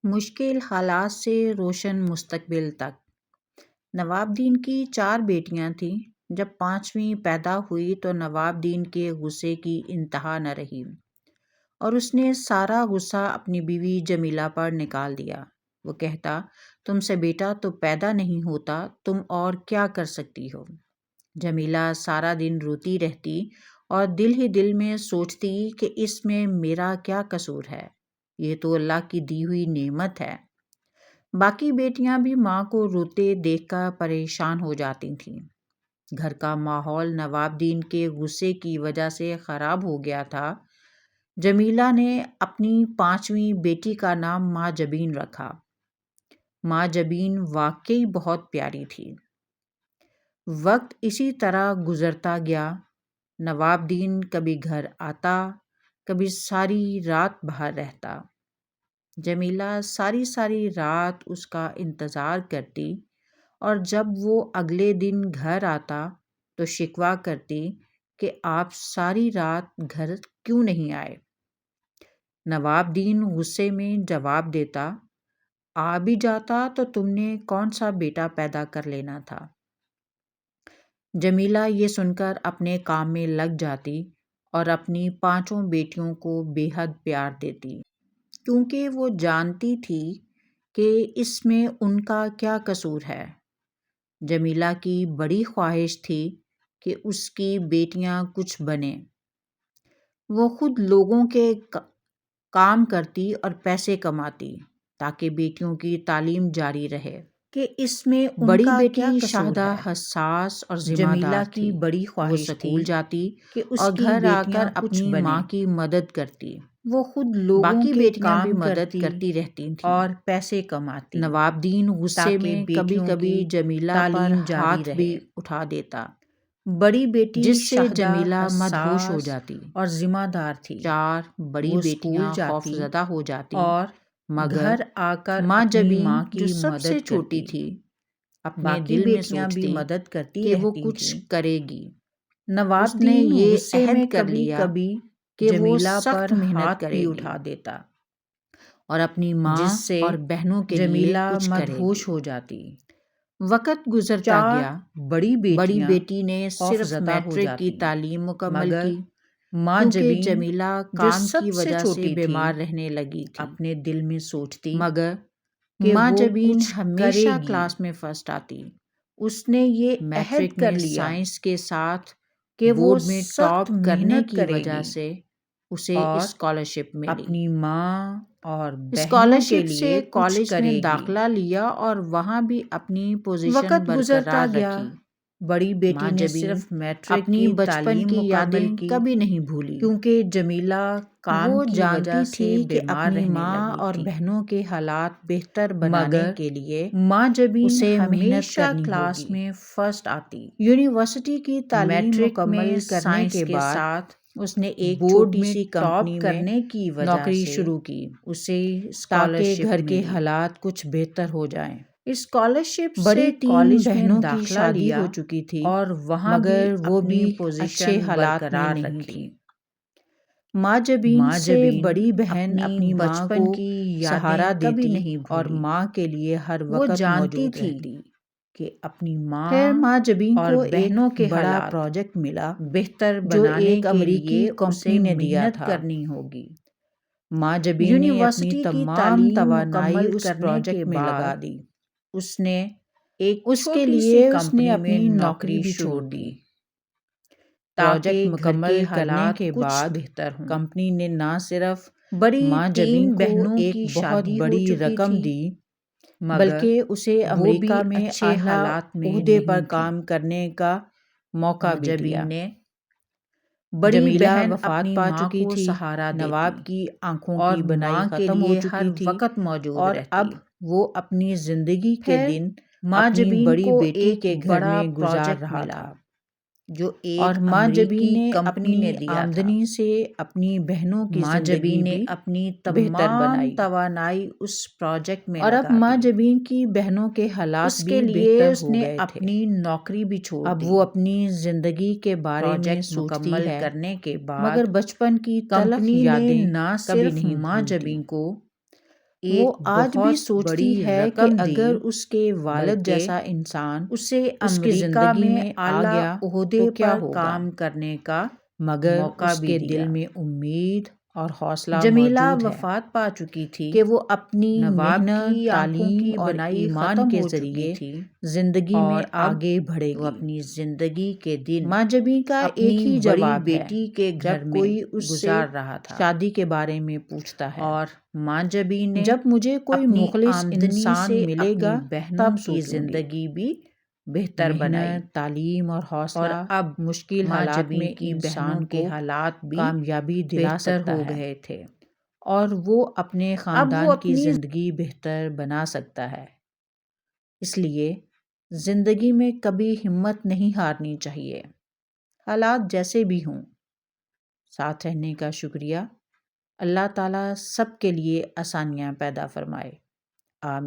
مشکل حالات سے روشن مستقبل تک۔ نواب دین کی 4 بیٹیاں تھیں۔ جب 5ویں پیدا ہوئی تو نواب دین کے غصے کی انتہا نہ رہی اور اس نے سارا غصہ اپنی بیوی جمیلہ پر نکال دیا۔ وہ کہتا، تم سے بیٹا تو پیدا نہیں ہوتا، تم اور کیا کر سکتی ہو؟ جمیلہ سارا دن روتی رہتی اور دل ہی دل میں سوچتی کہ اس میں میرا کیا قصور ہے، یہ تو اللہ کی دی ہوئی نعمت ہے۔ باقی بیٹیاں بھی ماں کو روتے دیکھ کر پریشان ہو جاتی تھیں۔ گھر کا ماحول نواب دین کے غصے کی وجہ سے خراب ہو گیا تھا۔ جمیلہ نے اپنی 5ویں بیٹی کا نام ماں جبین رکھا۔ ماں جبین واقعی بہت پیاری تھی۔ وقت اسی طرح گزرتا گیا۔ نواب دین کبھی گھر آتا، کبھی ساری رات باہر رہتا۔ جمیلہ ساری رات اس کا انتظار کرتی اور جب وہ اگلے دن گھر آتا تو شکوہ کرتی کہ آپ ساری رات گھر کیوں نہیں آئے؟ نواب دین غصے میں جواب دیتا، آ بھی جاتا تو تم نے کون سا بیٹا پیدا کر لینا تھا؟ جمیلہ یہ سن کر اپنے کام میں لگ جاتی اور اپنی 5 بیٹیوں کو بے حد پیار دیتی، کیونکہ وہ جانتی تھی کہ اس میں ان کا کیا قصور ہے۔ جمیلہ کی بڑی خواہش تھی کہ اس کی بیٹیاں کچھ بنیں۔ وہ خود لوگوں کے کام کرتی اور پیسے کماتی تاکہ بیٹیوں کی تعلیم جاری رہے، کہ اس میں بڑی بیٹی شاہدہ حساس اور ذمہ دار تھی۔ کی بڑی خواہش وہ سکول جاتی کہ اس اور گھر آ کر اپنی ماں کی مدد کرتی۔ وہ خود لوگوں کے کام بھی مدد کرتی رہتی تھیں اور پیسے کماتی۔ نواب دین غصے میں کبھی کبھی جمیلہ پر ہاتھ بھی اٹھا دیتا۔ بڑی بیٹی جس سے جمیلہ مدہوش ہو جاتی اور ذمہ دار تھی۔ 4 بڑی بیٹیاں خوفزدہ ہو جاتی اور مگر گھر آ کر ماں جبین جو سب سے چھوٹی تھی اپنے دل میں سوچتی بھی مدد کرتی کہ وہ کچھ کرے گی۔ نواب نے یہ عہد کر لیا کہ وہ سخت محنت کرے گی، اٹھا دیتا اور اپنی ماں اور بہنوں کے لیے کچھ مدہوش ہو جاتی۔ وقت گزرتا گیا۔ بڑی بیٹی نے صرف میٹرک کی تعلیم مکمل کی، ماں جمیلہ کام کی وجہ سے بیمار رہنے لگی تھی۔ اپنے دل میں سوچتی مگر ماں جبین ہمیشہ کلاس میں فرسٹ آتی۔ اس نے یہ عہد کر لیا سائنس کے ساتھ کہ وہ میں ٹاپ کرنے کی وجہ سے اسے اسکالرشپ ملی۔ اپنی ماں اور اسکالرشپ سے کالج میں داخلہ لیا اور وہاں بھی اپنی پوزیشن برقرار رکھی۔ بڑی بیٹی نے صرف میٹرک اپنی بچپن کی یادیں کبھی نہیں بھولی، کیونکہ جمیلہ کام کی وجہ سے بیمار رہنے ماں اور بہنوں کے حالات بہتر بنانے کے لیے ماں جبین اسے ہمیشہ کلاس میں فرسٹ آتی۔ یونیورسٹی کی تعلیم مکمل کرنے کے بعد اس نے ایک چھوٹی سی کمپنی میں نوکری شروع کی، اسے تاکہ گھر کے حالات کچھ بہتر ہو جائیں۔ اسکالرشپ بڑی 3 بہنوں کی شادی ہو چکی تھی اور وہاں مگر وہ بھی اچھے حالات میں نہیں تھی۔ ماں جبین سے بڑی بہن اپنی بچپن کی سہارا دیتی اور ماں کے لیے ہر وقت موجود رہتی کہ اپنی ماں جبین کو بہنوں کے بڑا پروجیکٹ ملا بہتر بنانے کے لیے کمپنی نے محنت کرنی ہوگی۔ ماں جبین نے اپنی تمام توانائی اس پروجیکٹ میں لگا دی۔ اس نے اس کے لیے اپنی نوکری بھی چھوڑ دی تاکہ مکمل کرنے کے بعد کمپنی نے نہ صرف بڑی ماں جبین بہنوں کی بہت بڑی رقم دی بلکہ اسے امریکہ میں اچھے حالات میں عہدے پر کام کرنے کا موقع بھی دیا۔ بڑی بہن وفات پا چکی تھی، نواب کی آنکھوں کی بنائی ختم ہو چکی تھی وقت موجود اور اب وہ اپنی زندگی کے دن ماں جبین بڑی بیٹی کے گھر میں گزار رہا تھا، جو ایک ماں جبین نے اپنی آمدنی سے اپنی بہنوں کی زندگی میں اپنی تمام توانائی اس پروجیکٹ میں اور اب ماں جبین کی بہنوں کے حالات بھی بہتر ہو گئے تھے۔ اپنی نوکری بھی چھوڑ دی، اب وہ اپنی زندگی کے بارے میں سوچتی ہے کرنے کے بعد مگر بچپن کی تلخ یادیں نہ صرف ماں جبین کو وہ ایک آج بھی بہت سوچتی بڑی ہے کہ رقم دی، اگر اس کے والد بلکہ جیسا انسان اسے اس کی امریکہ زندگی میں آ اعلیٰ گیا عہدے تو کیا پر ہوگا، کام کرنے کا مگر موقع اس بھی کے دیا۔ دل میں امید اور حوصلہ جمیلہ موجود ہے وفات پا چکی تھی کہ وہ اپنی نواب کی محنت، آنکھوں تعلیم کی اور بنائی ایمان ختم کے ہو چکی ذریعے تھی زندگی میں اور اب آگے بڑھے وہ گی۔ اپنی زندگی کے دن ماں جبیں کا اپنی ایک ہی بڑی جواب ہے بیٹی کے گھر جب میں کوئی اس سے گزار رہا تھا، شادی کے بارے میں پوچھتا ہے، اور ماں جبیں نے جب مجھے کوئی اپنی مخلص آمدنی انسان سے ملے اپنی گا بہنوں تب کی سوچوں گی۔ زندگی بھی بہتر بنائی، محنت، تعلیم اور اور حوصلہ اب مشکل ماں حالات جبیں میں کی انسان بہنوں کے کو حالات بھی کامیابی دلا بہتر سکتا ہو ہے گئے تھے۔ اور وہ اپنے اب وہ خاندان کی اپنی زندگی بہتر بنا سکتا ہے۔ اس لیے زندگی میں کبھی ہمت نہیں ہارنی چاہیے، حالات جیسے بھی ہوں۔ ساتھ رہنے کا شکریہ۔ اللہ تعالیٰ سب کے لیے آسانیاں پیدا فرمائے۔ آمین۔